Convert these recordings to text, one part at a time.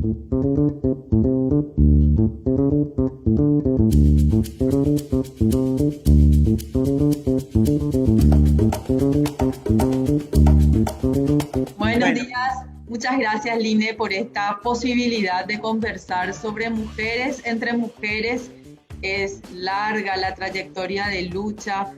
Buenos Bueno, días, muchas gracias Line por esta posibilidad de conversar sobre mujeres entre mujeres. Es larga la trayectoria de lucha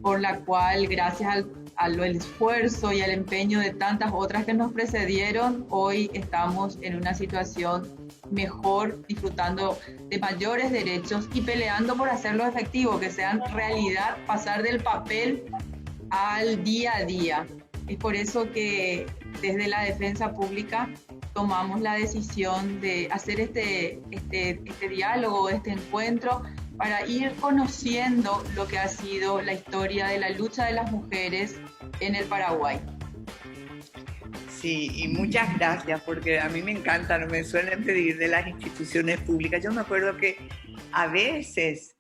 por la cual, gracias al esfuerzo y al empeño de tantas otras que nos precedieron, hoy estamos en una situación mejor, disfrutando de mayores derechos y peleando por hacerlo efectivo, que sean realidad, pasar del papel al día a día. Es por eso que desde la defensa pública tomamos la decisión de hacer este diálogo, este encuentro, para ir conociendo lo que ha sido la historia de la lucha de las mujeres en el Paraguay. sí, y muchas gracias, porque a mí me encanta, no me suelen pedir de las instituciones públicas. Yo me acuerdo que a veces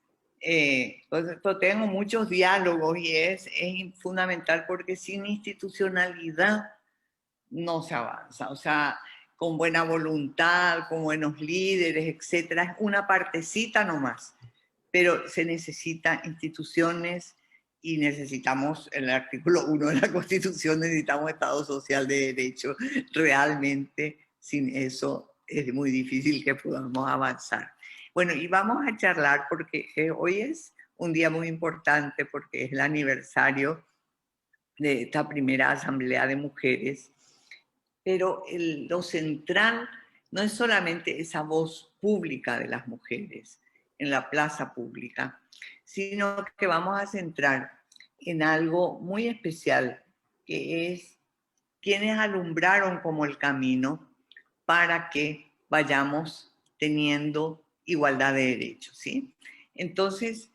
pues tengo muchos diálogos y es fundamental porque sin institucionalidad no se avanza. O sea, con buena voluntad, con buenos líderes, etcétera, es una partecita nomás, pero se necesitan instituciones y necesitamos el artículo 1 de la Constitución, necesitamos Estado Social de Derecho. Realmente sin eso es muy difícil que podamos avanzar. Bueno, y vamos a charlar porque hoy es un día muy importante porque es el aniversario de esta primera asamblea de mujeres, pero lo central no es solamente esa voz pública de las mujeres en la plaza pública, sino que vamos a centrar en algo muy especial, que es quienes alumbraron como el camino para que vayamos teniendo igualdad de derechos, ¿sí? Entonces,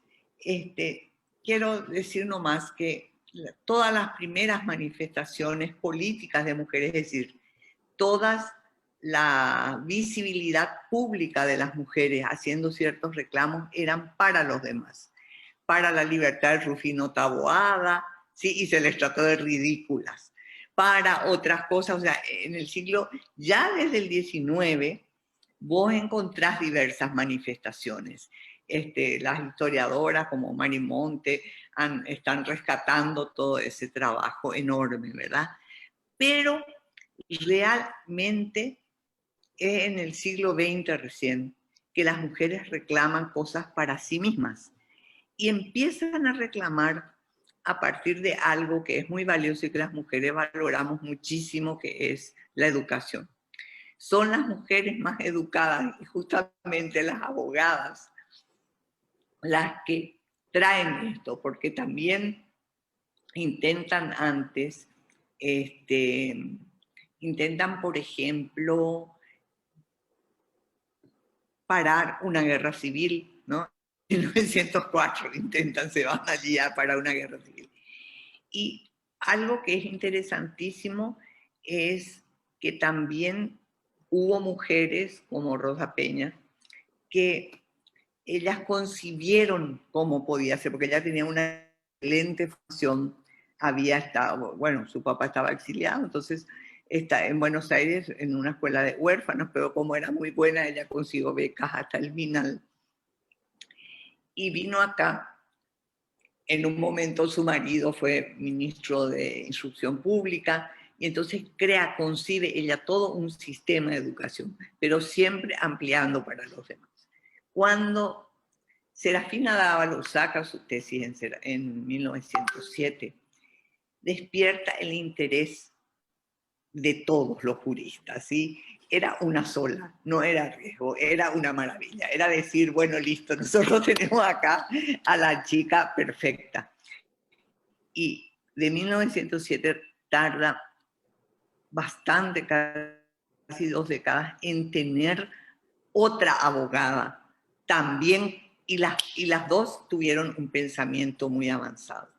quiero decir nomás que todas las primeras manifestaciones políticas de mujeres, es decir, toda la visibilidad pública de las mujeres haciendo ciertos reclamos eran para los demás, para la libertad de Rufino Taboada, ¿sí? Y se les trató de ridículas, para otras cosas. O sea, en el siglo, ya desde el XIX, vos encontrás diversas manifestaciones. Las historiadoras como Mari Monte están rescatando todo ese trabajo enorme, ¿verdad? Pero realmente es en el siglo XX recién que las mujeres reclaman cosas para sí mismas y empiezan a reclamar a partir de algo que es muy valioso y que las mujeres valoramos muchísimo, que es la educación. Son las mujeres más educadas y justamente las abogadas las que traen esto, porque también intentan antes, intentan, por ejemplo, parar una guerra civil, ¿no? En 1904 intentan, se van allí a parar una guerra civil. Y algo que es interesantísimo es que también hubo mujeres como Rosa Peña que ellas concibieron cómo podía ser, porque ella tenía una excelente función, había estado, bueno, su papá estaba exiliado, entonces está en Buenos Aires en una escuela de huérfanos, pero como era muy buena, ella consiguió becas hasta el final. Y vino acá. En un momento su marido fue ministro de Instrucción Pública y entonces concibe ella todo un sistema de educación, pero siempre ampliando para los demás. Cuando Serafina Dávalo saca su tesis en 1907, despierta el interés de todos los juristas, ¿sí? Era una sola, no era riesgo, era una maravilla. Era decir, bueno, listo, nosotros tenemos acá a la chica perfecta. Y de 1907 tarda bastante, casi 2 décadas, en tener otra abogada también, y las dos tuvieron un pensamiento muy avanzado.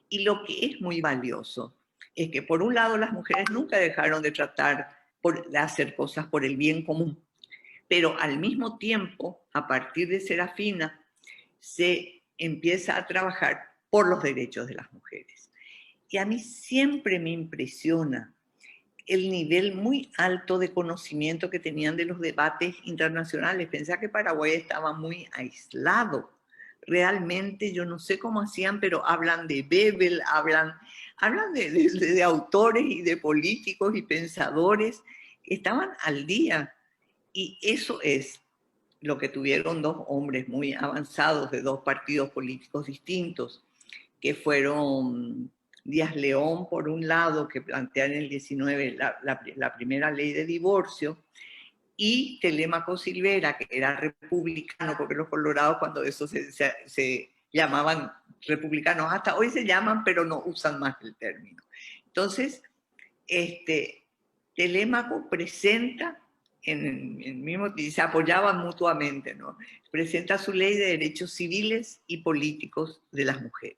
Y lo que es muy valioso es que, por un lado, las mujeres nunca dejaron de tratar de hacer cosas por el bien común, pero al mismo tiempo, a partir de Serafina, se empieza a trabajar por los derechos de las mujeres. Y a mí siempre me impresiona el nivel muy alto de conocimiento que tenían de los debates internacionales. Pensaba que Paraguay estaba muy aislado. Realmente yo no sé cómo hacían, pero hablan de Bebel, hablan de autores y de políticos y pensadores. Estaban al día. Y eso es lo que tuvieron dos hombres muy avanzados de dos partidos políticos distintos, que fueron Díaz León, por un lado, que plantea en el 19 la primera ley de divorcio, y Telémaco Silvera, que era republicano, porque los colorados cuando eso se llamaban republicanos, hasta hoy se llaman, pero no usan más el término. Entonces, Telémaco presenta, se apoyaban mutuamente, ¿no? Presenta su ley de derechos civiles y políticos de las mujeres.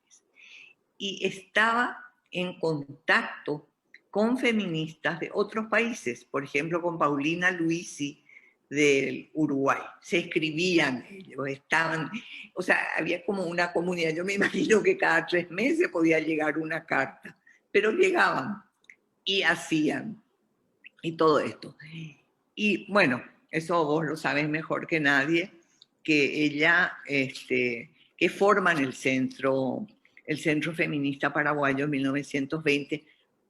Y estaba en contacto con feministas de otros países, por ejemplo, con Paulina Luisi del Uruguay. Se escribían ellos, estaban, o sea, había como una comunidad. Yo me imagino que cada 3 meses podía llegar una carta, pero llegaban y hacían, y todo esto. Y bueno, eso vos lo sabés mejor que nadie, que ella, que forman el Centro Feminista Paraguayo en 1920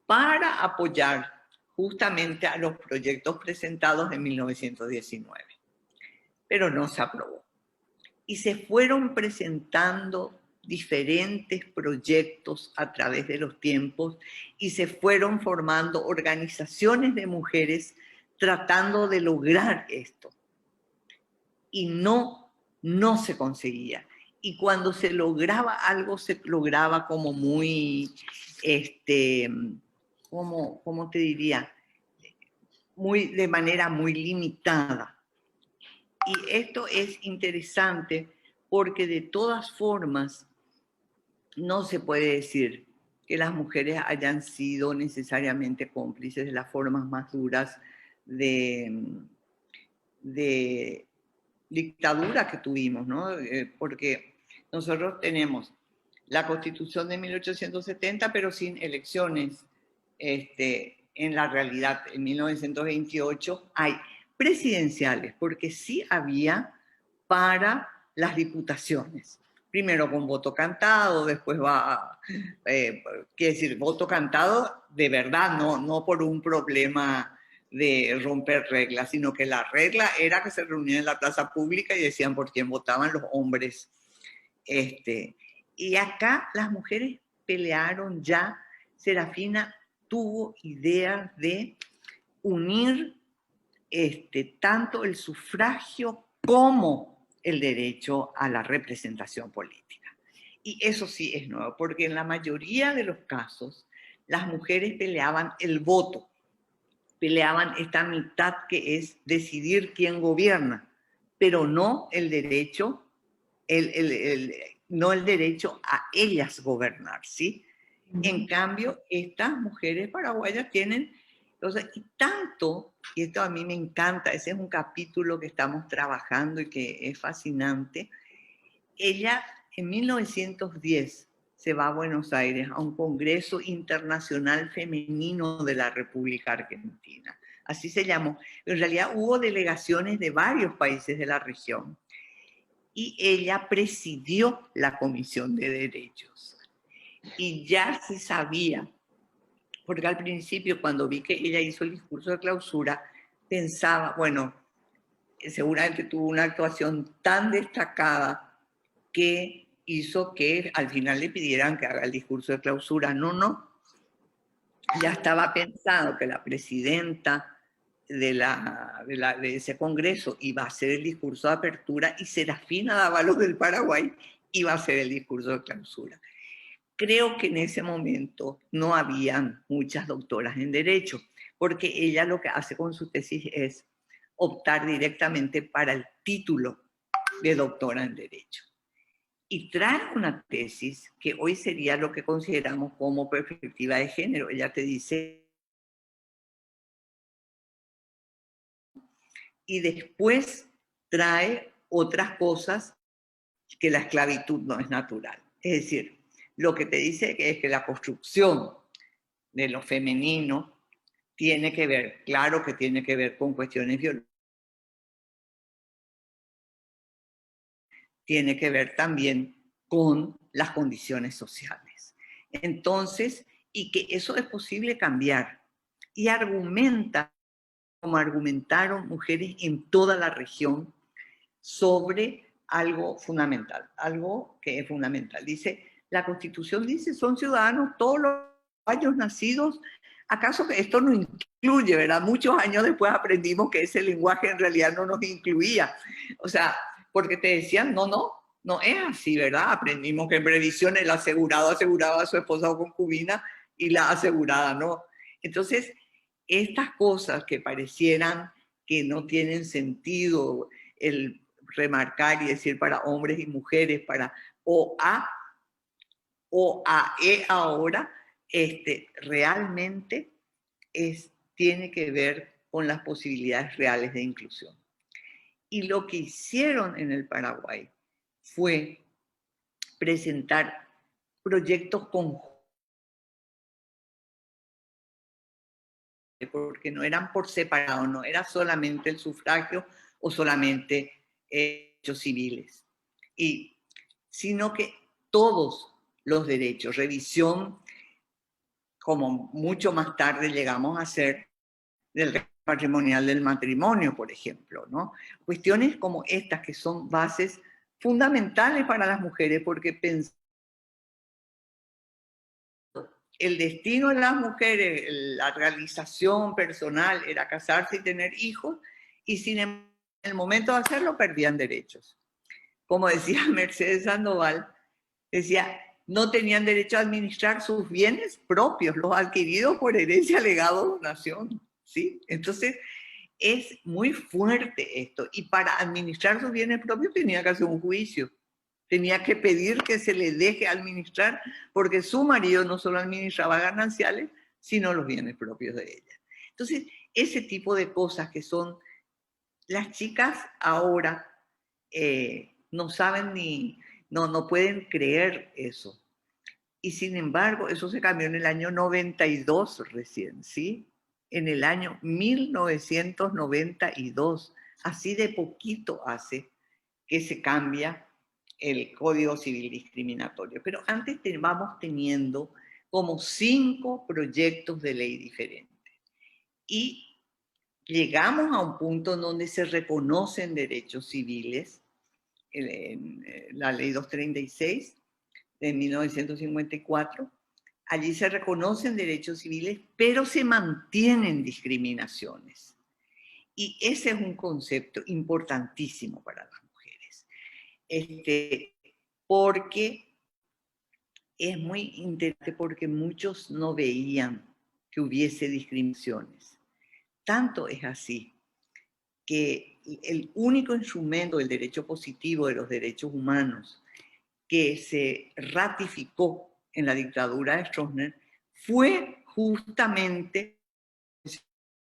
para apoyar justamente a los proyectos presentados en 1919. Pero no se aprobó. Y se fueron presentando diferentes proyectos a través de los tiempos y se fueron formando organizaciones de mujeres tratando de lograr esto. Y no se conseguía. Y cuando se lograba algo, se lograba como muy, ¿cómo te diría? De manera muy limitada. Y esto es interesante porque de todas formas no se puede decir que las mujeres hayan sido necesariamente cómplices de las formas más duras de dictadura que tuvimos, ¿no? Porque nosotros tenemos la Constitución de 1870, pero sin elecciones. En la realidad, en 1928 hay presidenciales, porque sí había para las diputaciones. Primero con voto cantado, después quiere decir, voto cantado de verdad, no por un problema de romper reglas, sino que la regla era que se reunían en la plaza pública y decían por quién votaban los hombres. Y acá las mujeres pelearon ya. Serafina tuvo ideas de unir tanto el sufragio como el derecho a la representación política. Y eso sí es nuevo, porque en la mayoría de los casos las mujeres peleaban el voto, peleaban esta mitad que es decidir quién gobierna, pero no el derecho, no el derecho a ellas gobernar, ¿sí? En cambio, estas mujeres paraguayas tienen, o sea, y tanto, y esto a mí me encanta, ese es un capítulo que estamos trabajando y que es fascinante. Ella en 1910 se va a Buenos Aires a un Congreso Internacional Femenino de la República Argentina. Así se llamó. En realidad hubo delegaciones de varios países de la región. Y ella presidió la Comisión de Derechos. Y ya se sabía, porque al principio cuando vi que ella hizo el discurso de clausura, pensaba, bueno, seguramente tuvo una actuación tan destacada que hizo que al final le pidieran que haga el discurso de clausura. No. Ya estaba pensado que la presidenta de ese congreso iba a hacer el discurso de apertura y Serafina Dávalos del Paraguay iba a hacer el discurso de clausura. Creo que en ese momento no habían muchas doctoras en Derecho, porque ella lo que hace con su tesis es optar directamente para el título de doctora en Derecho. Y trae una tesis que hoy sería lo que consideramos como perspectiva de género. Ella te dice, y después trae otras cosas, que la esclavitud no es natural. Es decir, lo que te dice es que la construcción de lo femenino tiene que ver, claro que tiene que ver con cuestiones biológicas, tiene que ver también con las condiciones sociales. Entonces, y que eso es posible cambiar. Y argumenta, como argumentaron mujeres en toda la región, sobre algo fundamental, algo que es fundamental. Dice, la Constitución dice, son ciudadanos todos los años nacidos. ¿Acaso que esto no incluye, verdad? Muchos años después aprendimos que ese lenguaje en realidad no nos incluía. O sea, porque te decían, no es así, ¿verdad? Aprendimos que en previsión el asegurado aseguraba a su esposa o concubina y la asegurada no. Entonces, estas cosas que parecieran que no tienen sentido, el remarcar y decir para hombres y mujeres, para o a e ahora, realmente tiene que ver con las posibilidades reales de inclusión. Y lo que hicieron en el Paraguay fue presentar proyectos conjuntos, porque no eran por separado, no era solamente el sufragio o solamente derechos civiles, sino que todos los derechos, revisión, como mucho más tarde llegamos a hacer, del patrimonial del matrimonio, por ejemplo, ¿no? Cuestiones como estas que son bases fundamentales para las mujeres, porque el destino de las mujeres, la realización personal era casarse y tener hijos, y en el momento de hacerlo perdían derechos. Como decía Mercedes Sandoval, decía, no tenían derecho a administrar sus bienes propios, los adquiridos por herencia, legado, donación, ¿sí? Entonces, es muy fuerte esto, y para administrar sus bienes propios tenía que hacer un juicio, tenía que pedir que se le deje administrar, porque su marido no solo administraba gananciales, sino los bienes propios de ella. Entonces, ese tipo de cosas que son, las chicas ahora no saben no pueden creer eso. Y sin embargo, eso se cambió en el año 92 recién, ¿sí? En el año 1992, así de poquito hace que se cambia el Código Civil Discriminatorio. Pero antes vamos teniendo como 5 proyectos de ley diferentes. Y llegamos a un punto en donde se reconocen derechos civiles, en la Ley 236 de 1954. Allí se reconocen derechos civiles, pero se mantienen discriminaciones. Y ese es un concepto importantísimo para las mujeres. Porque es muy interesante, porque muchos no veían que hubiese discriminaciones. Tanto es así que el único instrumento del derecho positivo de los derechos humanos que se ratificó en la dictadura de Stroessner fue justamente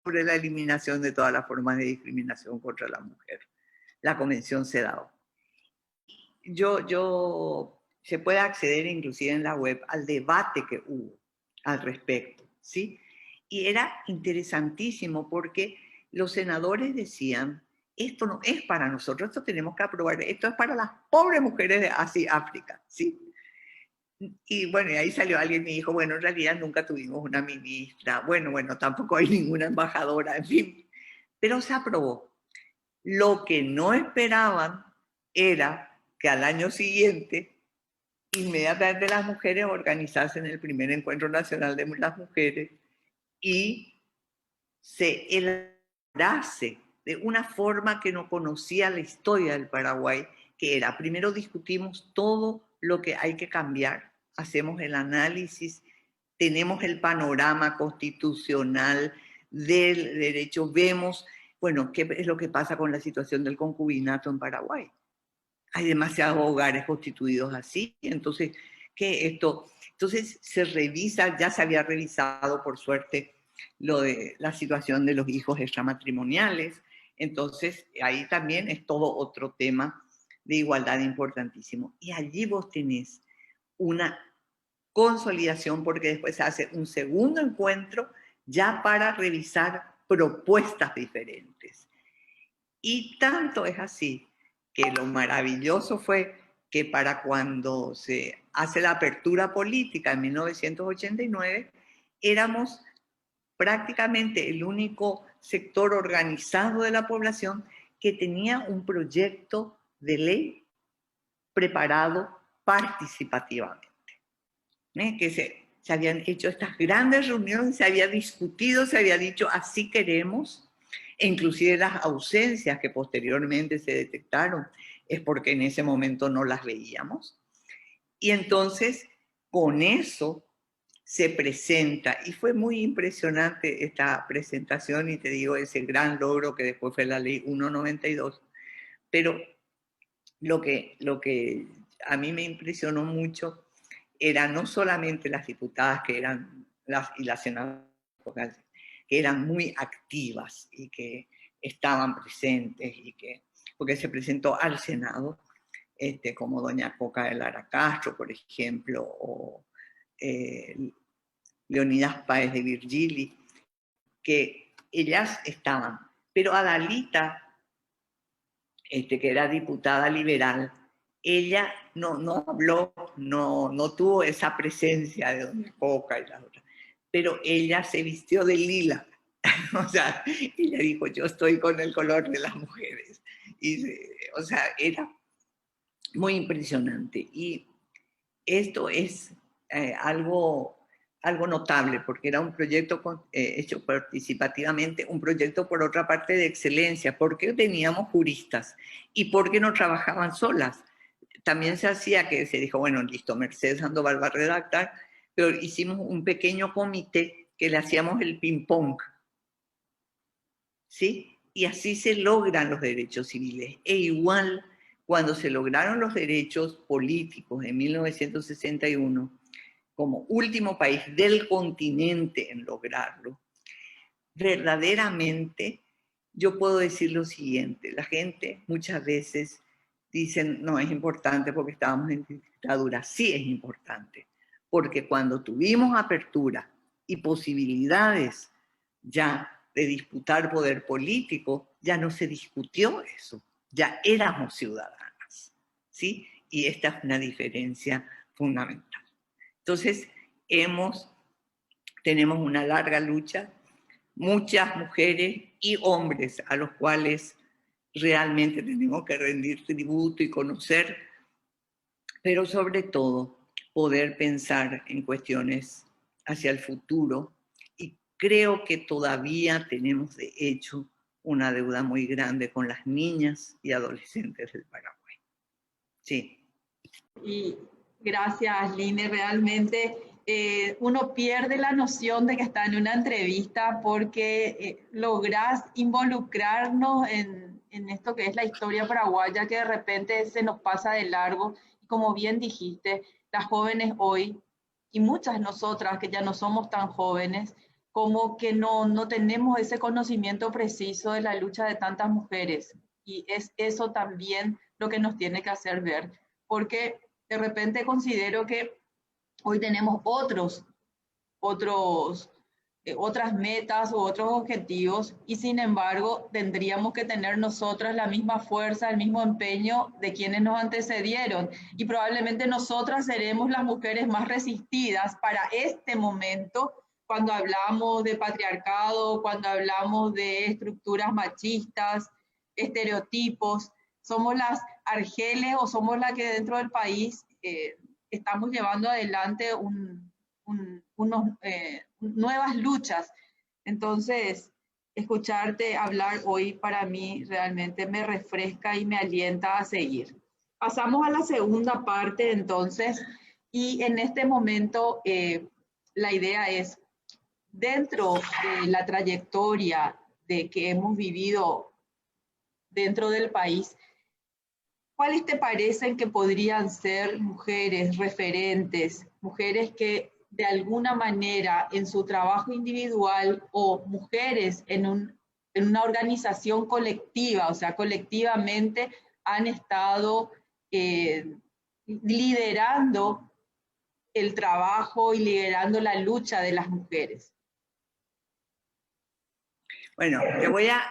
sobre la eliminación de todas las formas de discriminación contra la mujer, la Convención CEDAW. Se puede acceder inclusive en la web al debate que hubo al respecto, ¿sí? Y era interesantísimo porque los senadores decían, esto no es para nosotros, esto tenemos que aprobar, esto es para las pobres mujeres de Asia y África, ¿sí? Y bueno, y ahí salió alguien y me dijo, bueno, en realidad nunca tuvimos una ministra, bueno, tampoco hay ninguna embajadora, en fin, pero se aprobó. Lo que no esperaban era que al año siguiente, inmediatamente las mujeres organizasen el primer encuentro nacional de las mujeres y se elaborase de una forma que no conocía la historia del Paraguay, que era, primero discutimos todo lo que hay que cambiar, hacemos el análisis, tenemos el panorama constitucional del derecho, vemos, bueno, qué es lo que pasa con la situación del concubinato en Paraguay. Hay demasiados hogares constituidos así, entonces, ¿qué esto? Entonces se revisa, ya se había revisado por suerte lo de la situación de los hijos extramatrimoniales, entonces ahí también es todo otro tema de igualdad importantísimo. Y allí vos tenés una consolidación porque después se hace un segundo encuentro ya para revisar propuestas diferentes. Y tanto es así que lo maravilloso fue que para cuando se hace la apertura política en 1989, éramos prácticamente el único sector organizado de la población que tenía un proyecto de ley preparado participativamente. Que se habían hecho estas grandes reuniones, se había discutido, se había dicho así queremos, e inclusive las ausencias que posteriormente se detectaron es porque en ese momento no las veíamos. Y entonces con eso se presenta, y fue muy impresionante esta presentación, y te digo, ese gran logro que después fue la ley 192, pero lo que a mí me impresionó mucho era no solamente las diputadas que eran y las senadoras que eran muy activas y que estaban presentes, porque se presentó al Senado, como doña Coca de Lara Castro, por ejemplo, o Leonidas Páez de Virgili, que ellas estaban. Pero Adalita, que era diputada liberal, ella no habló, no tuvo esa presencia de doña Coca y las otras, pero ella se vistió de lila. O sea, ella dijo, yo estoy con el color de las mujeres. Y, o sea, era muy impresionante. Y esto es algo notable, porque era un proyecto hecho participativamente, un proyecto por otra parte de excelencia, porque teníamos juristas y porque no trabajaban solas. También se hacía que se dijo, bueno, listo, Mercedes Sandoval va a redactar, pero hicimos un pequeño comité que le hacíamos el ping-pong, ¿sí? Y así se logran los derechos civiles. E igual, cuando se lograron los derechos políticos en 1961, como último país del continente en lograrlo, verdaderamente yo puedo decir lo siguiente: la gente muchas veces dicen, no es importante porque estábamos en dictadura. Sí es importante, porque cuando tuvimos apertura y posibilidades ya de disputar poder político, ya no se discutió eso, ya éramos ciudadanas, ¿sí? Y esta es una diferencia fundamental. Entonces, tenemos una larga lucha, muchas mujeres y hombres a los cuales realmente tenemos que rendir tributo y conocer, pero sobre todo poder pensar en cuestiones hacia el futuro. Y creo que todavía tenemos, de hecho, una deuda muy grande con las niñas y adolescentes del Paraguay. Sí. Y gracias, Line. Realmente uno pierde la noción de que está en una entrevista porque lográs involucrarnos en esto que es la historia paraguaya, que de repente se nos pasa de largo. Y como bien dijiste, las jóvenes hoy, y muchas nosotras que ya no somos tan jóvenes, como que no tenemos ese conocimiento preciso de la lucha de tantas mujeres. Y es eso también lo que nos tiene que hacer ver, porque de repente considero que hoy tenemos otras metas u otros objetivos, y sin embargo tendríamos que tener nosotras la misma fuerza, el mismo empeño de quienes nos antecedieron, y probablemente nosotras seremos las mujeres más resistidas para este momento, cuando hablamos de patriarcado, cuando hablamos de estructuras machistas, estereotipos. Somos las argeles o somos las que dentro del país estamos llevando adelante nuevas luchas. Entonces, escucharte hablar hoy para mí realmente me refresca y me alienta a seguir. Pasamos a la segunda parte entonces, y en este momento la idea es, dentro de la trayectoria de que hemos vivido dentro del país, ¿cuáles te parecen que podrían ser mujeres referentes, mujeres que de alguna manera en su trabajo individual o mujeres en una organización colectiva, o sea, colectivamente han estado liderando el trabajo y liderando la lucha de las mujeres? Bueno, te voy a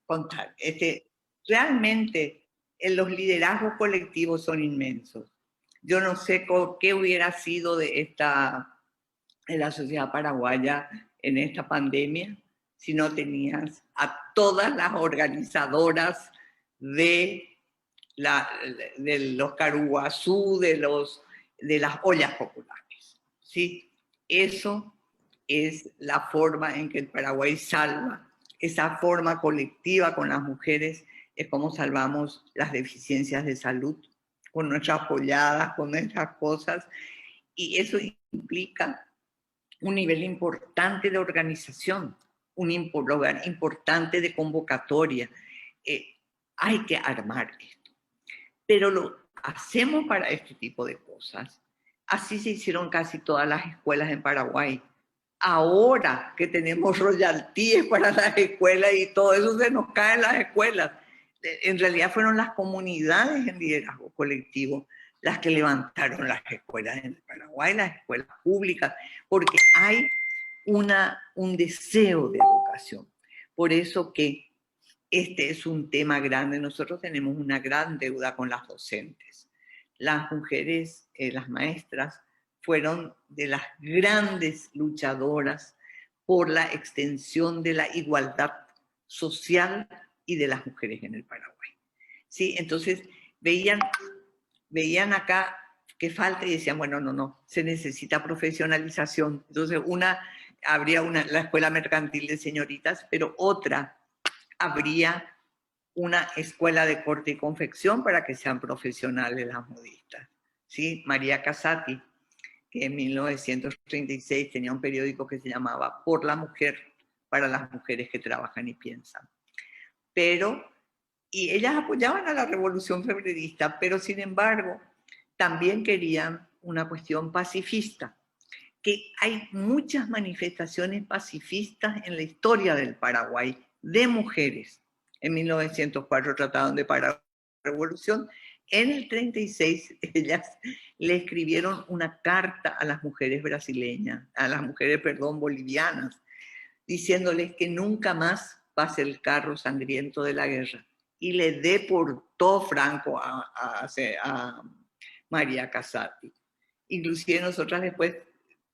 contar. Realmente los liderazgos colectivos son inmensos. Yo no sé qué hubiera sido de la sociedad paraguaya en esta pandemia si no tenías a todas las organizadoras de los caruguazú, de las ollas populares. ¿Sí? Eso es la forma en que el Paraguay salva, esa forma colectiva con las mujeres, es como salvamos las deficiencias de salud, con nuestras polladas, con nuestras cosas, y eso implica un nivel importante de organización, un lugar importante de convocatoria. Hay que armar esto. Pero lo hacemos para este tipo de cosas. Así se hicieron casi todas las escuelas en Paraguay. Ahora que tenemos royalties para las escuelas y todo eso se nos cae en las escuelas. En realidad fueron las comunidades en liderazgo colectivo las que levantaron las escuelas en Paraguay, las escuelas públicas, porque hay un deseo de educación. Por eso que este es un tema grande. Nosotros tenemos una gran deuda con las docentes. Las mujeres, las maestras, fueron de las grandes luchadoras por la extensión de la igualdad social y de las mujeres en el Paraguay. ¿Sí? Entonces veían acá que falta y decían, bueno, no, se necesita profesionalización. Entonces habría la escuela mercantil de señoritas, pero otra habría una escuela de corte y confección para que sean profesionales las modistas. ¿Sí? María Casati, que en 1936 tenía un periódico que se llamaba Por la Mujer, para las mujeres que trabajan y piensan. Y ellas apoyaban a la revolución febrerista, pero sin embargo también querían una cuestión pacifista, que hay muchas manifestaciones pacifistas en la historia del Paraguay de mujeres. En 1904 trataron de parar la revolución. En el 36 ellas le escribieron una carta a las mujeres brasileñas, bolivianas, diciéndoles que nunca más pase el carro sangriento de la guerra. Y le deportó Franco a María Casati. Inclusive nosotras después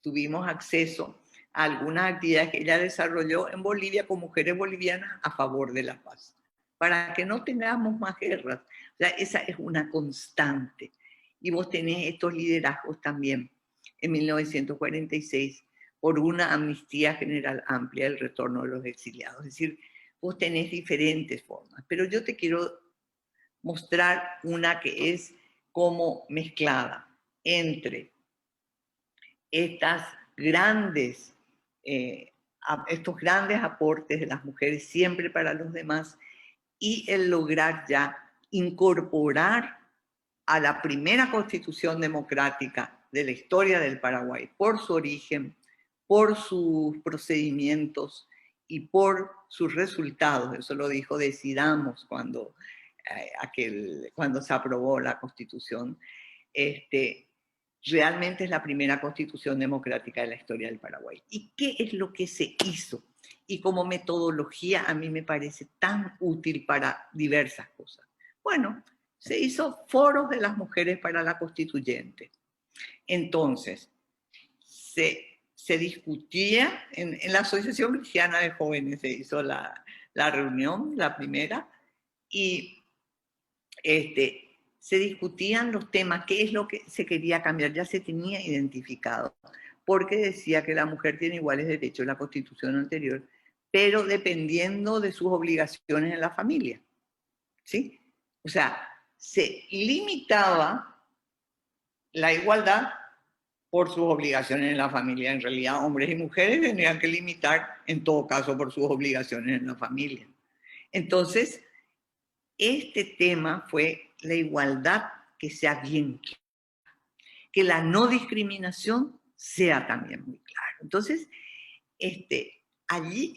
tuvimos acceso a algunas actividades que ella desarrolló en Bolivia con mujeres bolivianas a favor de la paz, para que no tengamos más guerras. O sea, esa es una constante. Y vos tenés estos liderazgos también en 1946 por una amnistía general amplia del retorno de los exiliados. Es decir, vos tenés diferentes formas, pero yo te quiero mostrar una que es como mezclada entre estos grandes aportes de las mujeres siempre para los demás y el lograr ya incorporar a la primera constitución democrática de la historia del Paraguay por su origen, por sus procedimientos y por sus resultados. Eso lo dijo Decidamos cuando se aprobó la constitución. Realmente es la primera constitución democrática de la historia del Paraguay. ¿Y qué es lo que se hizo? Y como metodología a mí me parece tan útil para diversas cosas. Bueno, se hizo foros de las mujeres para la constituyente. Entonces, se discutía, en la Asociación Cristiana de Jóvenes se hizo la reunión, la primera, y se discutían los temas, qué es lo que se quería cambiar, ya se tenía identificado, porque decía que la mujer tiene iguales derechos en la Constitución anterior, pero dependiendo de sus obligaciones en la familia, ¿sí? O sea, se limitaba la igualdad por sus obligaciones en la familia. En realidad, hombres y mujeres tendrían que limitar, en todo caso, por sus obligaciones en la familia. Entonces, este tema fue la igualdad que sea bien clara, que la no discriminación sea también muy clara. Entonces, allí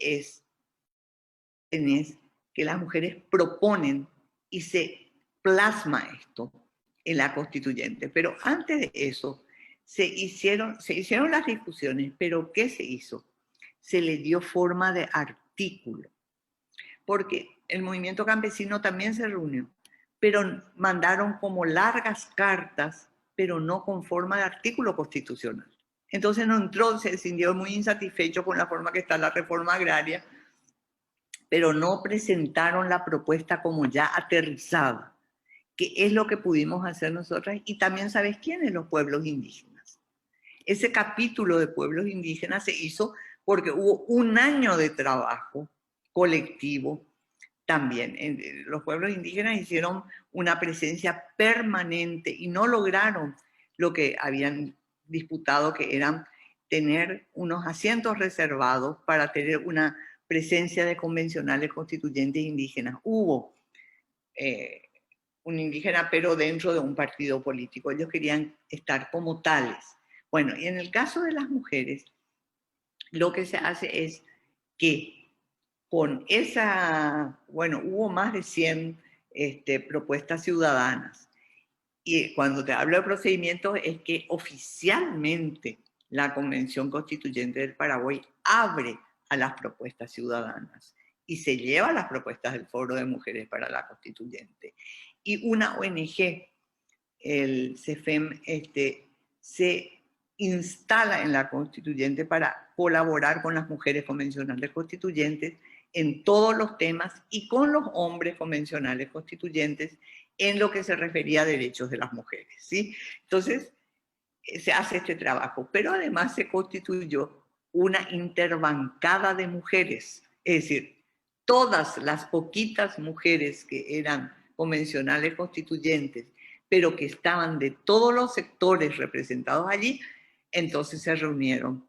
tenés que las mujeres proponen y se plasma esto en la constituyente. Pero antes de eso, se hicieron las discusiones, pero ¿qué se hizo? Se le dio forma de artículo. porque el movimiento campesino también se reunió, pero mandaron como largas cartas, pero no con forma de artículo constitucional. Entonces no entró, se sintió muy insatisfecho con la forma que está la reforma agraria, pero no presentaron la propuesta como ya aterrizada, que es lo que pudimos hacer nosotras. Y también sabes quiénes, los pueblos indígenas. Ese capítulo de pueblos indígenas se hizo porque hubo un año de trabajo colectivo también. Los pueblos indígenas hicieron una presencia permanente y no lograron lo que habían disputado, que eran tener unos asientos reservados para tener una presencia de convencionales constituyentes indígenas. Hubo un indígena, pero dentro de un partido político. Ellos querían estar como tales. Bueno, y en el caso de las mujeres, lo que se hace es que con esa, bueno, hubo más de 100 propuestas ciudadanas. Y cuando te hablo de procedimientos es que oficialmente la Convención Constituyente del Paraguay abre a las propuestas ciudadanas y se lleva las propuestas del Foro de Mujeres para la Constituyente. Y una ONG, el CEFEM, se instala en la Constituyente para colaborar con las mujeres convencionales constituyentes en todos los temas y con los hombres convencionales constituyentes en lo que se refería a derechos de las mujeres, ¿sí? Entonces, se hace este trabajo, pero además se constituyó una interbancada de mujeres, es decir, todas las poquitas mujeres que eran convencionales constituyentes, pero que estaban de todos los sectores representados allí, entonces se reunieron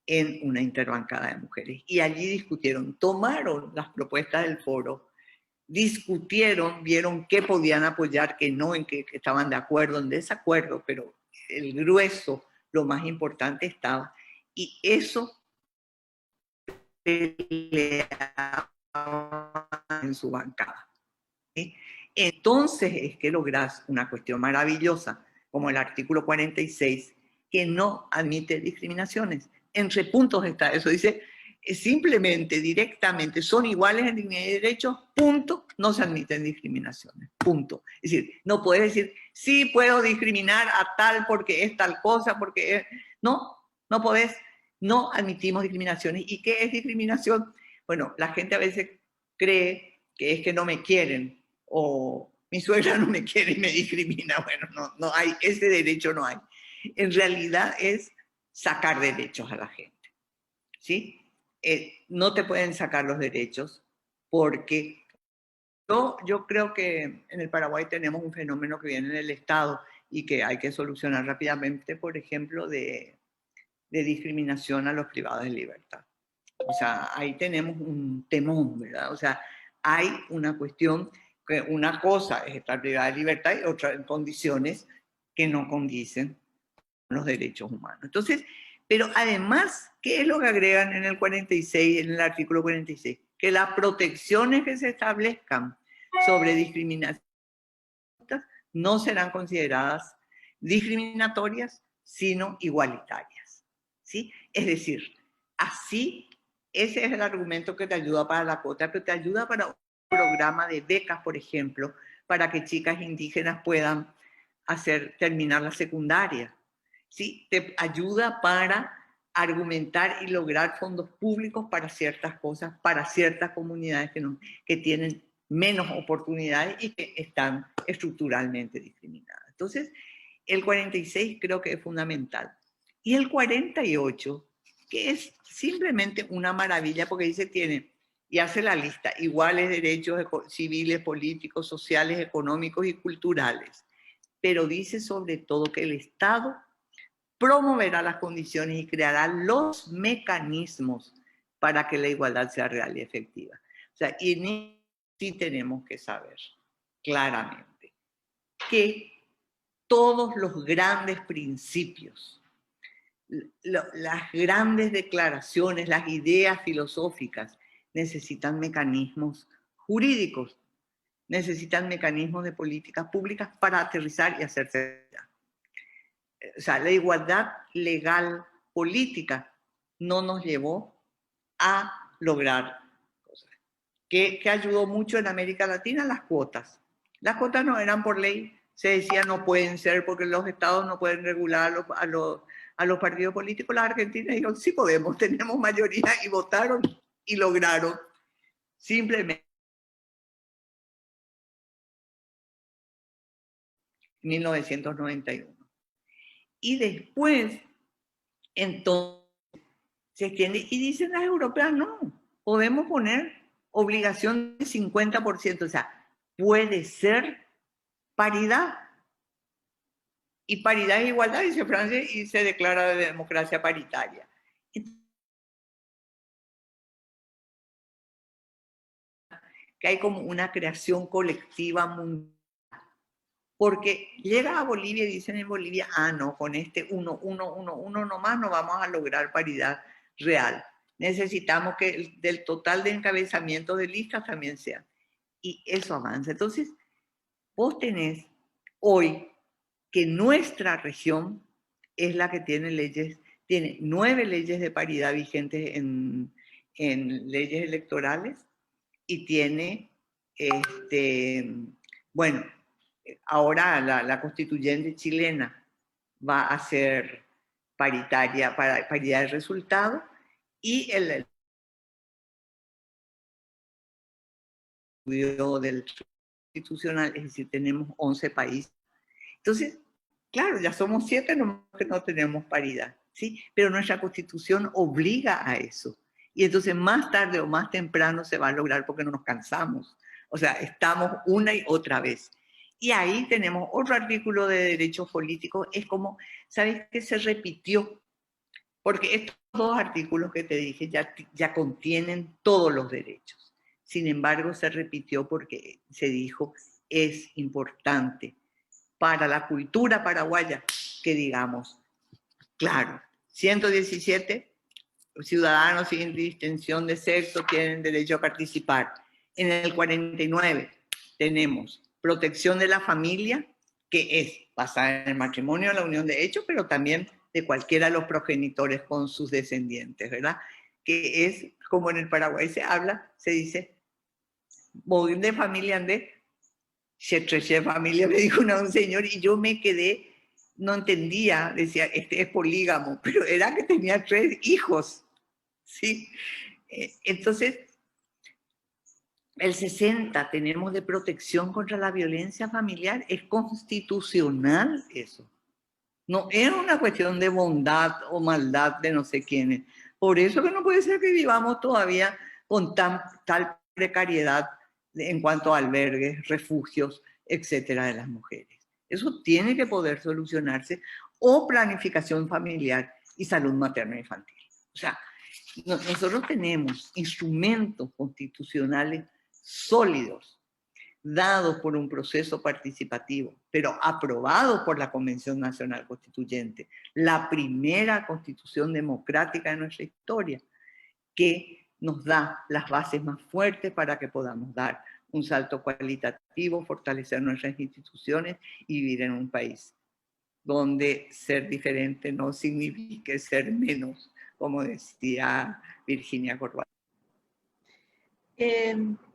en una interbancada de mujeres. Y allí discutieron, tomaron las propuestas del foro, discutieron, vieron qué podían apoyar, qué no, en qué estaban de acuerdo, en desacuerdo, pero el grueso, lo más importante estaba. Y eso peleaba en su bancada. ¿Sí? Entonces es que lográs una cuestión maravillosa, como el artículo 46, que no admite discriminaciones. Entre puntos está eso, dice, simplemente, directamente, son iguales en dignidad y derechos, punto, no se admiten discriminaciones, punto. Es decir, no puedes decir, sí puedo discriminar a tal porque es tal cosa, porque es... No, no podés, no admitimos discriminaciones. ¿Y qué es discriminación? Bueno, la gente a veces cree que es que no me quieren, o mi suegra no me quiere y me discrimina. Bueno, no hay, ese derecho no hay. En realidad es sacar derechos a la gente, ¿sí? No te pueden sacar los derechos porque yo creo que en el Paraguay tenemos un fenómeno que viene del Estado y que hay que solucionar rápidamente, por ejemplo, de discriminación a los privados de libertad. O sea, ahí tenemos un temón, ¿verdad? O sea, hay una cuestión, que una cosa es estar privada de libertad y otra en condiciones que no condicen con los derechos humanos. Entonces, pero además, ¿qué es lo que agregan en el 46, en el artículo 46? Que las protecciones que se establezcan sobre discriminación no serán consideradas discriminatorias, sino igualitarias, ¿sí? Es decir, así, ese es el argumento que te ayuda para la cuota, pero te ayuda para un programa de becas, por ejemplo, para que chicas indígenas puedan terminar la secundaria, ¿sí? Te ayuda para argumentar y lograr fondos públicos para ciertas cosas, para ciertas comunidades que tienen menos oportunidades y que están estructuralmente discriminadas. Entonces, el 46 creo que es fundamental. Y el 48, que es simplemente una maravilla porque dice tiene, y hace la lista, iguales derechos civiles, políticos, sociales, económicos y culturales. Pero dice sobre todo que el Estado promoverá las condiciones y creará los mecanismos para que la igualdad sea real y efectiva. O sea, y sí tenemos que saber claramente que todos los grandes principios, las grandes declaraciones, las ideas filosóficas, necesitan mecanismos jurídicos, necesitan mecanismos de políticas públicas para aterrizar y hacerse realidad. O sea, la igualdad legal política no nos llevó a lograr cosas. que ayudó mucho en América Latina, las cuotas. Las cuotas no eran por ley, se decía no pueden ser porque los estados no pueden regular a los partidos políticos. Las argentinas dijeron sí podemos, tenemos mayoría, y votaron y lograron simplemente 1991. Y después, entonces, se extiende y dicen las europeas, no, podemos poner obligación de 50%, o sea, puede ser paridad. Y paridad es igualdad, dice Francia, y se declara de democracia paritaria. Que hay como una creación colectiva mundial. Porque llega a Bolivia y dicen en Bolivia, ah, no, con este 1 nomás no vamos a lograr paridad real. Necesitamos que del total de encabezamiento de listas también sea. Y eso avanza. Entonces, vos tenés hoy que nuestra región es la que tiene leyes, tiene 9 leyes de paridad vigentes en leyes electorales y tiene, bueno, ahora la constituyente chilena va a ser paritaria, para paridad de resultado, y el estudio del constitucional, es decir, tenemos 11 países. Entonces, claro, ya somos 7 nomás que no tenemos paridad, ¿sí? Pero nuestra constitución obliga a eso. Y entonces más tarde o más temprano se va a lograr porque no nos cansamos. O sea, estamos una y otra vez. Y ahí tenemos otro artículo de derechos políticos. Es como, ¿sabes qué? Se repitió. Porque estos 2 artículos que te dije ya contienen todos los derechos. Sin embargo, se repitió porque se dijo, es importante para la cultura paraguaya que digamos, claro, 117 ciudadanos sin distinción de sexo tienen derecho a participar. En el 49 tenemos protección de la familia, que es basada en el matrimonio, la unión de hecho, pero también de cualquiera de los progenitores con sus descendientes, ¿verdad? Que es, como en el Paraguay se habla, se dice, voy de familia de familia, me dijo un señor, y yo me quedé, no entendía, decía, este es polígamo, pero era que tenía 3 hijos, ¿sí? Entonces, el 60 tenemos de protección contra la violencia familiar, es constitucional eso. No es una cuestión de bondad o maldad de no sé quiénes. Por eso que no puede ser que vivamos todavía con tal precariedad en cuanto a albergues, refugios, etcétera, de las mujeres. Eso tiene que poder solucionarse, o planificación familiar y salud materna e infantil. O sea, nosotros tenemos instrumentos constitucionales sólidos, dados por un proceso participativo, pero aprobados por la Convención Nacional Constituyente, la primera constitución democrática de nuestra historia, que nos da las bases más fuertes para que podamos dar un salto cualitativo, fortalecer nuestras instituciones y vivir en un país donde ser diferente no signifique ser menos, como decía Virginia Corvallis.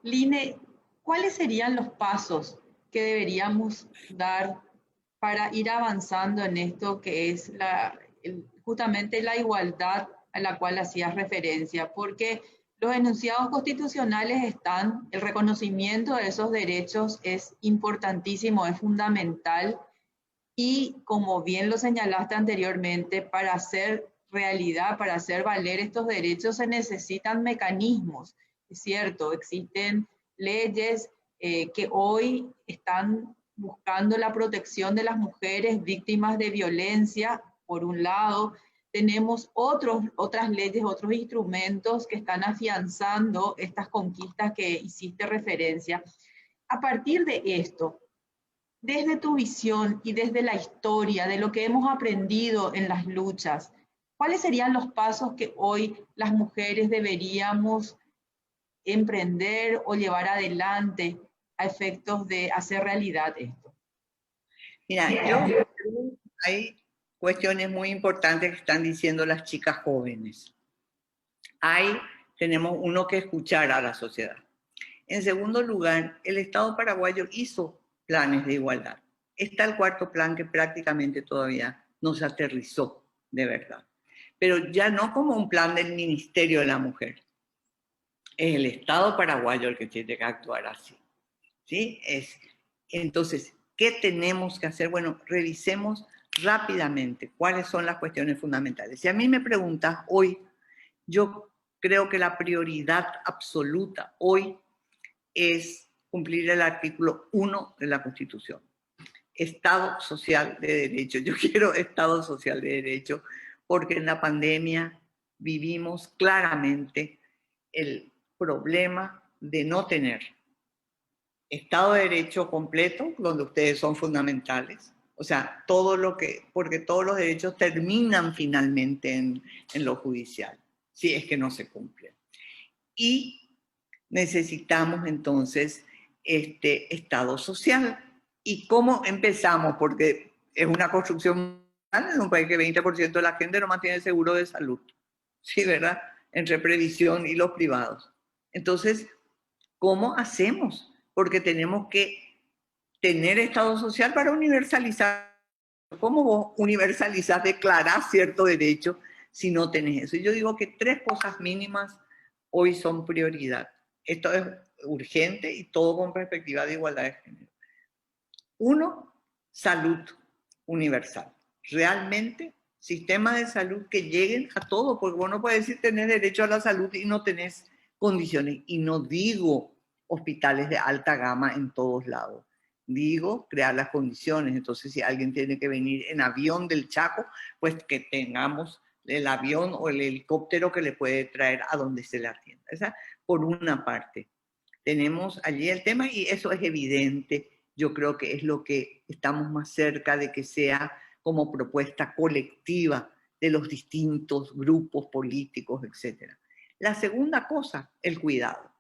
Line, ¿cuáles serían los pasos que deberíamos dar para ir avanzando en esto que es justamente la igualdad a la cual hacías referencia? Porque los enunciados constitucionales están, el reconocimiento de esos derechos es importantísimo, es fundamental, y como bien lo señalaste anteriormente, para hacer realidad, para hacer valer estos derechos se necesitan mecanismos. Es cierto, existen leyes que hoy están buscando la protección de las mujeres víctimas de violencia, por un lado. Tenemos otras leyes, otros instrumentos que están afianzando estas conquistas que hiciste referencia. A partir de esto, desde tu visión y desde la historia, de lo que hemos aprendido en las luchas, ¿cuáles serían los pasos que hoy las mujeres deberíamos emprender o llevar adelante a efectos de hacer realidad esto? Mira, hay cuestiones muy importantes que están diciendo las chicas jóvenes. Tenemos que escuchar a la sociedad. En segundo lugar, el Estado paraguayo hizo planes de igualdad. Está el cuarto plan que prácticamente todavía no se aterrizó de verdad. Pero ya no como un plan del Ministerio de la Mujer. Es el Estado paraguayo el que tiene que actuar así. ¿Sí? Entonces, ¿qué tenemos que hacer? Bueno, revisemos rápidamente cuáles son las cuestiones fundamentales. Si a mí me preguntas hoy, yo creo que la prioridad absoluta hoy es cumplir el artículo 1 de la Constitución. Estado social de derecho. Yo quiero Estado social de derecho porque en la pandemia vivimos claramente el problema de no tener Estado de Derecho completo, donde ustedes son fundamentales. O sea, porque todos los derechos terminan finalmente en lo judicial, si es que no se cumplen. Y necesitamos entonces este Estado social. ¿Y cómo empezamos? Porque es una construcción en un país que 20% de la gente no mantiene seguro de salud. Sí, ¿verdad? Entre previsión y los privados. Entonces, ¿cómo hacemos? Porque tenemos que tener Estado social para universalizar. ¿Cómo vos universalizás, declarás cierto derecho si no tenés eso? Y yo digo que 3 cosas mínimas hoy son prioridad. Esto es urgente y todo con perspectiva de igualdad de género. 1, salud universal. Realmente, sistemas de salud que lleguen a todo, porque vos no puedes decir tener derecho a la salud y no tenés condiciones. Y no digo hospitales de alta gama en todos lados. Digo, crear las condiciones. Entonces, si alguien tiene que venir en avión del Chaco, pues que tengamos el avión o el helicóptero que le puede traer a donde se le atienda. Esa por una parte. Tenemos allí el tema y eso es evidente. Yo creo que es lo que estamos más cerca de que sea como propuesta colectiva de los distintos grupos políticos, etc. La segunda cosa, el cuidado.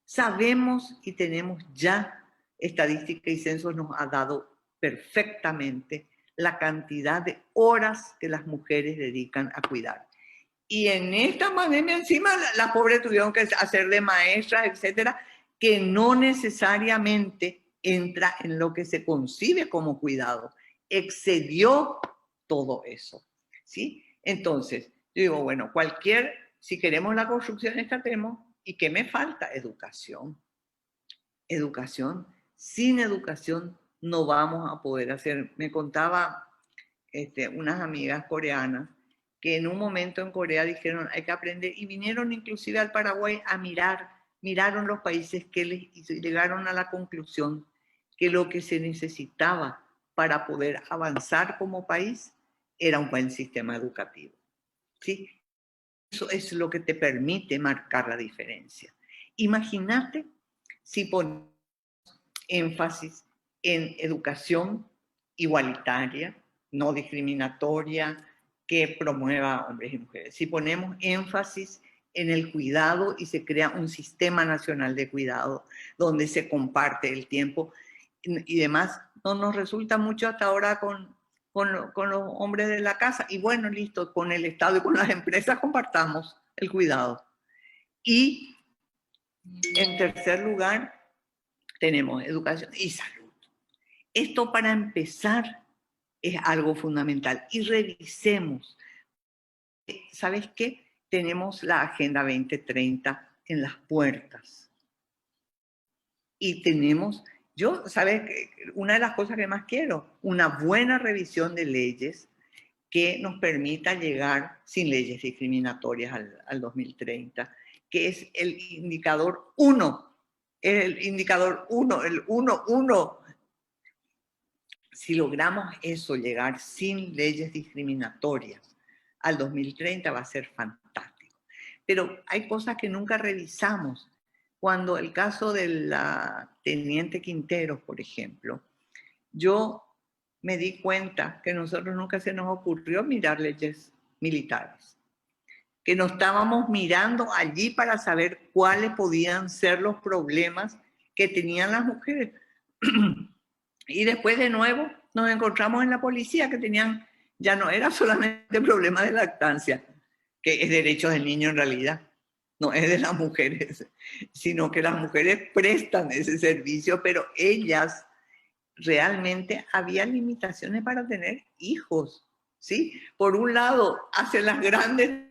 Sabemos y tenemos ya estadística y censos nos ha dado perfectamente la cantidad de horas que las mujeres dedican a cuidar. Y en esta pandemia encima las pobres tuvieron que hacer de maestras, etcétera, que no necesariamente entra en lo que se concibe como cuidado. Excedió todo eso, ¿sí? Entonces, yo digo, bueno, si queremos la construcción, escatemos. ¿Y qué me falta? Educación. Educación. Sin educación no vamos a poder hacer. Me contaba unas amigas coreanas que en un momento en Corea dijeron hay que aprender y vinieron inclusive al Paraguay a miraron los países y llegaron a la conclusión que lo que se necesitaba para poder avanzar como país era un buen sistema educativo. ¿Sí? Eso es lo que te permite marcar la diferencia. Imagínate si ponemos énfasis en educación igualitaria, no discriminatoria, que promueva hombres y mujeres. Si ponemos énfasis en el cuidado y se crea un sistema nacional de cuidado donde se comparte el tiempo y demás, no nos resulta mucho hasta ahora con los hombres de la casa. Y bueno, listo, con el Estado y con las empresas compartamos el cuidado. Y en tercer lugar, tenemos educación y salud. Esto para empezar es algo fundamental. Y revisemos. ¿Sabes qué? Tenemos la Agenda 2030 en las puertas. Y tenemos, ¿sabes? Una de las cosas que más quiero, una buena revisión de leyes que nos permita llegar sin leyes discriminatorias al 2030, que es el indicador 1. El indicador 1, el 1. Si logramos eso, llegar sin leyes discriminatorias al 2030 va a ser fantástico. Pero hay cosas que nunca revisamos. Cuando el caso de la teniente Quinteros, por ejemplo, yo me di cuenta que a nosotros nunca se nos ocurrió mirar leyes militares, que nos estábamos mirando allí para saber cuáles podían ser los problemas que tenían las mujeres. Y después de nuevo nos encontramos en la policía que tenían, ya no era solamente problema de lactancia, que es derecho del niño en realidad, no es de las mujeres, sino que las mujeres prestan ese servicio, pero ellas realmente había limitaciones para tener hijos, ¿sí? Por un lado, hacen las grandes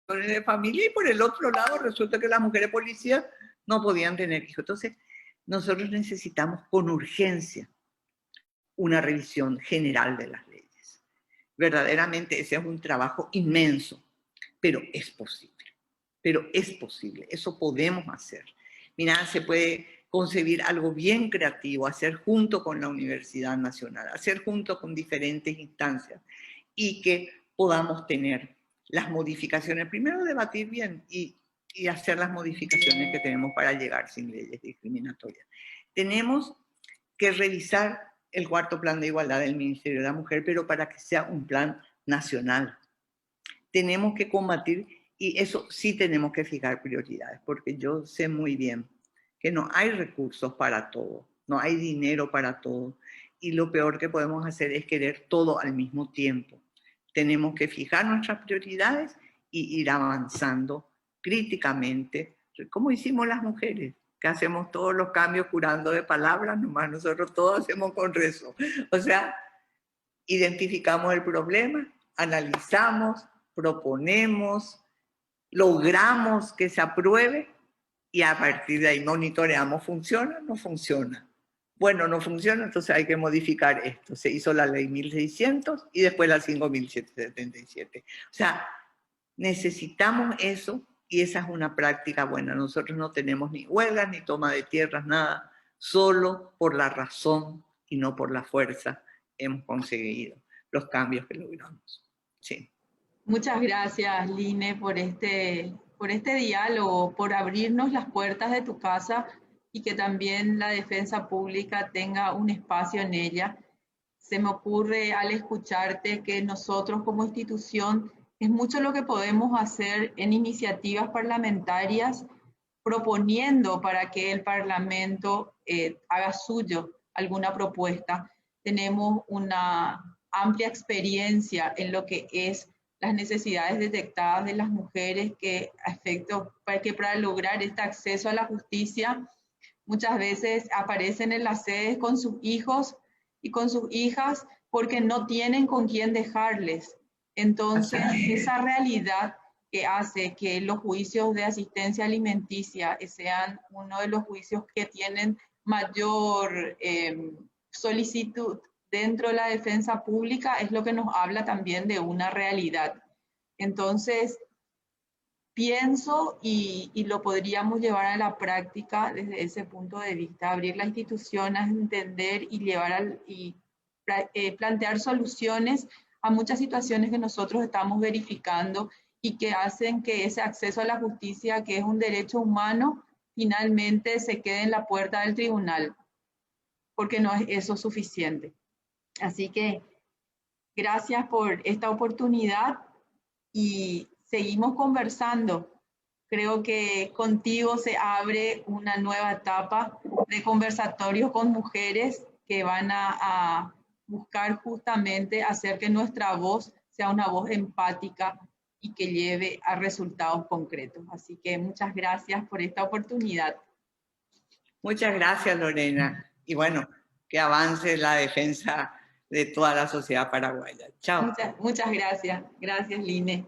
de familia y por el otro lado resulta que las mujeres policías no podían tener hijos. Entonces, nosotros necesitamos con urgencia una revisión general de las leyes. Verdaderamente ese es un trabajo inmenso, pero es posible. Pero es posible, eso podemos hacer. Mira, se puede concebir algo bien creativo, hacer junto con la Universidad Nacional, hacer junto con diferentes instancias y que podamos tener las modificaciones. Primero debatir bien y hacer las modificaciones que tenemos para llegar sin leyes discriminatorias. Tenemos que revisar el cuarto plan de igualdad del Ministerio de la Mujer, pero para que sea un plan nacional. Tenemos que combatir, y eso sí tenemos que fijar prioridades, porque yo sé muy bien que no hay recursos para todo, no hay dinero para todo, y lo peor que podemos hacer es querer todo al mismo tiempo. Tenemos que fijar nuestras prioridades y ir avanzando críticamente, como hicimos las mujeres, que hacemos todos los cambios curando de palabras, nomás nosotros todos hacemos con rezo. O sea, identificamos el problema, analizamos, proponemos, logramos que se apruebe y a partir de ahí monitoreamos, ¿funciona? No funciona. Bueno, no funciona, entonces hay que modificar esto. Se hizo la ley 1600 y después la 5777. O sea, necesitamos eso y esa es una práctica buena. Nosotros no tenemos ni huelgas, ni toma de tierras, nada. Solo por la razón y no por la fuerza hemos conseguido los cambios que logramos. Sí. Muchas gracias, Line, por este diálogo, por abrirnos las puertas de tu casa y que también la defensa pública tenga un espacio en ella. Se me ocurre al escucharte que nosotros como institución es mucho lo que podemos hacer en iniciativas parlamentarias, proponiendo para que el Parlamento haga suyo alguna propuesta. Tenemos una amplia experiencia en lo que es las necesidades detectadas de las mujeres que para lograr este acceso a la justicia muchas veces aparecen en las sedes con sus hijos y con sus hijas porque no tienen con quién dejarles. Entonces, esa realidad que hace que los juicios de asistencia alimenticia sean uno de los juicios que tienen mayor solicitud dentro de la defensa pública es lo que nos habla también de una realidad. Entonces, pienso y lo podríamos llevar a la práctica desde ese punto de vista, abrir la institución a entender y plantear soluciones a muchas situaciones que nosotros estamos verificando y que hacen que ese acceso a la justicia, que es un derecho humano, finalmente se quede en la puerta del tribunal, porque no es eso suficiente. Así que gracias por esta oportunidad y seguimos conversando. Creo que contigo se abre una nueva etapa de conversatorios con mujeres que van a buscar justamente hacer que nuestra voz sea una voz empática y que lleve a resultados concretos. Así que muchas gracias por esta oportunidad. Muchas gracias, Lorena. Y bueno, que avance la defensa de toda la sociedad paraguaya. Chao. Muchas gracias. Gracias, Line.